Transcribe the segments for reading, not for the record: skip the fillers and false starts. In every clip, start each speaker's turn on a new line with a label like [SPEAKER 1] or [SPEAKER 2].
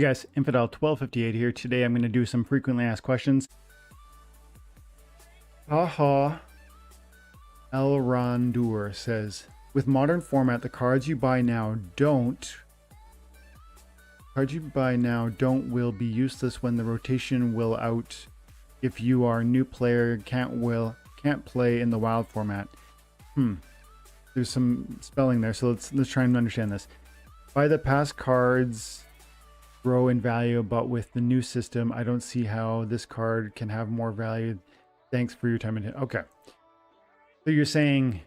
[SPEAKER 1] Hey guys, Infidel 1258 here. Today I'm going to do some frequently asked questions. Haha. El Randur says, with modern format, the cards you buy now don't will be useless when the rotation will out. If you are a new player, can't play in the wild format. There's some spelling there, so let's try and understand this. Buy the past cards grow in value, but with the new system, I don't see how this card can have more value. Thanks for your time. Okay. So you're saying,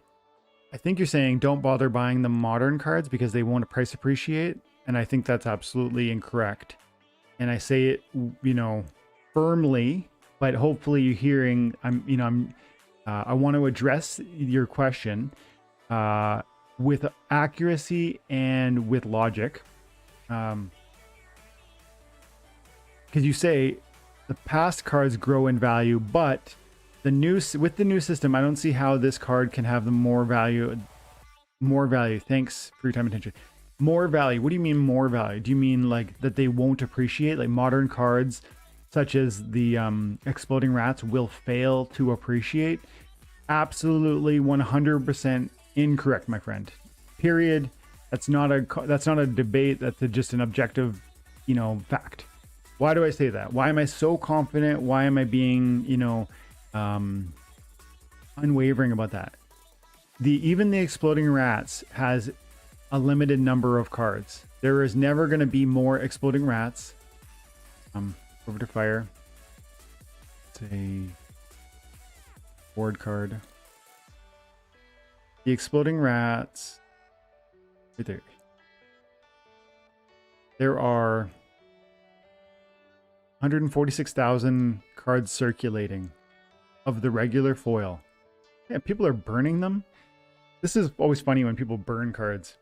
[SPEAKER 1] I think you're saying don't bother buying the modern cards because they won't price appreciate. And I think that's absolutely incorrect. And I say it, firmly, but hopefully you're hearing, I want to address your question with accuracy and with logic. Because you say the past cards grow in value, but with the new system, I don't see how this card can have the more value. Thanks for your time and attention. More value. What do you mean more value? Do you mean like that they won't appreciate? Like modern cards such as the exploding rats will fail to appreciate? Absolutely 100% incorrect, my friend. Period. That's not a debate. That's just an objective, fact. Why do I say that? Why am I so confident? Why am I being, unwavering about that? Even the exploding rats has a limited number of cards. There is never going to be more exploding rats. Over to fire. It's a board card. The exploding rats. Right there. There are 146,000 cards circulating of the regular foil. Yeah, people are burning them. This is always funny when people burn cards.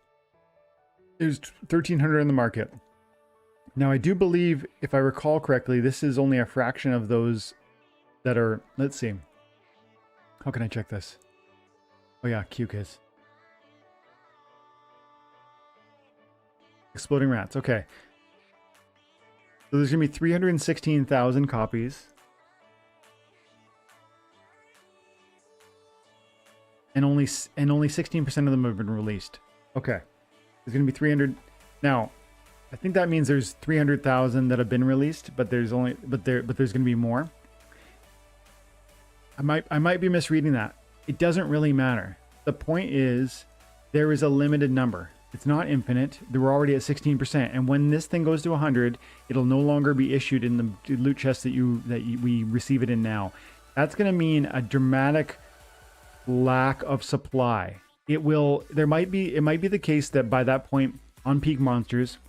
[SPEAKER 1] There's 1,300 in the market. Now, I do believe, if I recall correctly, this is only a fraction of those that are... Let's see. How can I check this? Oh yeah, Q-Kiss. Exploding rats. Okay. So there's going to be 316,000 copies. And only 16% of them have been released. Okay. There's going to be 300. Now, I think that means there's 300,000 that have been released, but there's going to be more. I might be misreading that. It doesn't really matter. The point is there is a limited number. It's not infinite. We're already at 16%, and when this thing goes to 100, it'll no longer be issued in the loot chest that we receive it in now. That's going to mean a dramatic lack of supply. It might be the case that by that point on Peak Monsters,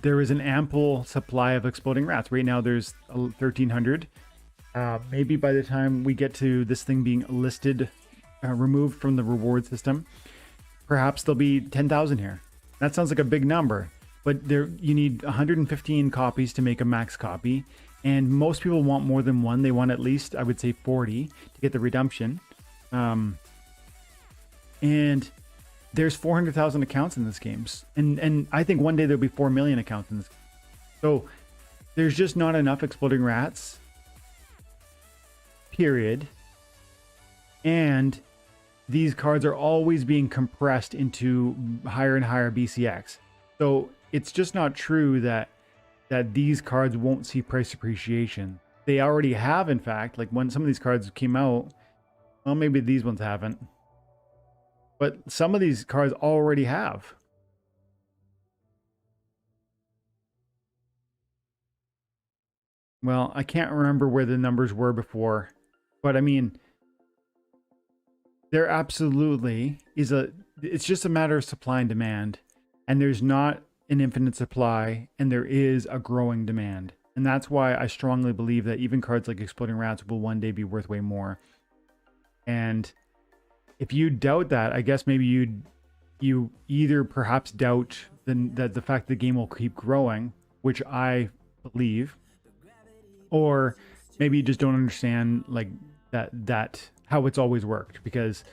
[SPEAKER 1] there is an ample supply of exploding rats. Right now there's 1,300. Maybe by the time we get to this thing being listed, removed from the reward system, perhaps there'll be 10,000 here. That sounds like a big number, but you need 115 copies to make a max copy. And most people want more than one. They want at least, I would say, 40 to get the redemption. And there's 400,000 accounts in this game. And I think one day there'll be 4 million accounts in this. So there's just not enough exploding rats. Period. And these cards are always being compressed into higher and higher BCX. So it's just not true that these cards won't see price appreciation. They already have, in fact. Like when some of these cards came out, well, maybe these ones haven't. But some of these cards already have. Well, I can't remember where the numbers were before. But I mean, there absolutely is it's just a matter of supply and demand. And there's not an infinite supply, and there is a growing demand. And that's why I strongly believe that even cards like Exploding Rats will one day be worth way more. And if you doubt that, I guess maybe you either perhaps doubt that the fact the game will keep growing, which I believe, or maybe you just don't understand like that how it's always worked, because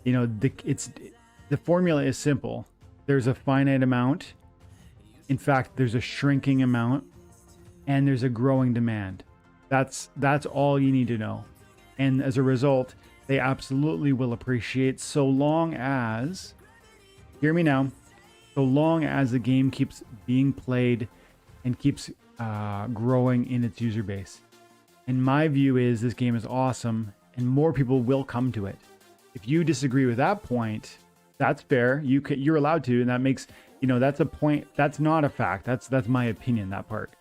[SPEAKER 1] the formula is simple. There's a finite amount In fact, there's a shrinking amount and there's a growing demand. That's all you need to know. And as a result, they absolutely will appreciate, so long as, hear me now, so long as the game keeps being played and keeps growing in its user base. And my view is this game is awesome and more people will come to it. If you disagree with that point, that's fair. You're allowed to, and that makes, that's a point. That's not a fact. That's my opinion, that part.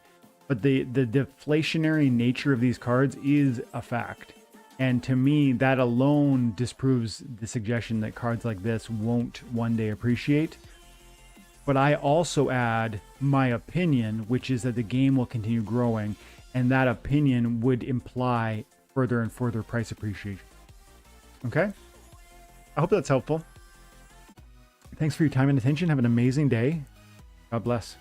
[SPEAKER 1] But the deflationary nature of these cards is a fact. And to me, that alone disproves the suggestion that cards like this won't one day appreciate. But I also add my opinion, which is that the game will continue growing, and that opinion would imply further and further price appreciation. Okay? I hope that's helpful. Thanks for your time and attention. Have an amazing day. God bless.